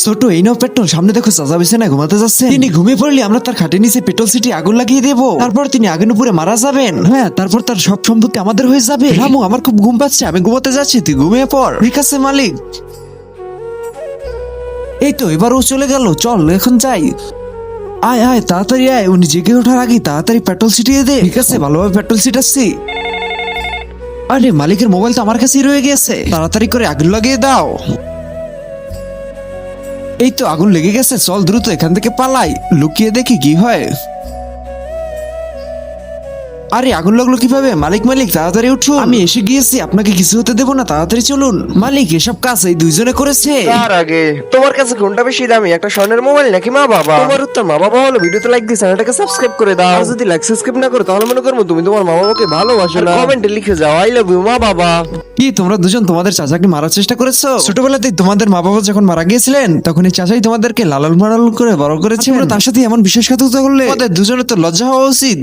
ছোট এই নাও পেট্রোল, সামনে দেখো চাচা বিছানায় ঘুমাতে যাচ্ছে। তিনি ঘুমিয়ে পড়লে আমরা তার খাটের নিচে পেট্রোল সিটি আগুন লাগিয়ে দেবো। তারপর তিনি আগুন উপরে মারা যাবেন। হ্যাঁ, তারপর তার সব সম্পত্তি আমাদের হয়ে যাবে। রামু, আমার খুব ঘুম পাচ্ছে, আমি ঘুমাতে যাচ্ছি, তুই ঘুমিয়ে পড়। ঠিক আছে মালিক। এই তো এবার ও চলে গেল, চল এখন যাই। আয় আয় তাড়াতাড়ি আয়, উনি জেগে ওঠার আগে তাড়াতাড়ি পেট্রোল ছিটিয়ে দে। ঠিক আছে, ভালোভাবে পেট্রোল ছিটাচ্ছি। আরে মালিকের মোবাইল তো আমার কাছেই রয়ে গেছে, তাড়াতাড়ি করে আগুন লাগিয়ে দাও। এই তো আগুন লেগে গেছে, চল দ্রুত এখান থেকে পালাই, লুকিয়ে দেখি কি হয়। আরে আগুন লাগলো কিভাবে? মালিক মালিক তাড়াতাড়ি উঠুন, আমি এসে গিয়েছি, আপনাকে কিছু হতে দেবো না, তাড়াতাড়ি চলুন। মালিক এসব কাজ এই দুইজনে করেছে। তার আগে তোমার কাছে কোনটা বেশি দামি, একটা স্বর্ণের মোবাইল নাকি মা বাবা? তোমার উত্তর মা বাবা হলো। ভিডিওতে লাইক দিয়ে চ্যানেলটাকে সাবস্ক্রাইব করে দাও। আর যদি লাইক সাবস্ক্রাইব না করো তাহলে মনে করবো তুমি তোমার মা বাবাকে ভালোবাসো না। কমেন্টে লিখে যাও আই লাভ ইউ মা বাবা। কি তোমরা দুজন তোমাদের চাচাকে মারার চেষ্টা করেছো? ছোটবেলাতেই তোমাদের মা বাবা যখন মারা গিয়েছিলেন তখন এই চাচাই তোমাদেরকে লালন পালন করে বড় করেছে। তার সাথে এমন বিশ্বাসঘাতকতা করলে তোমাদের দুজনের তো লজ্জা হওয়া উচিত।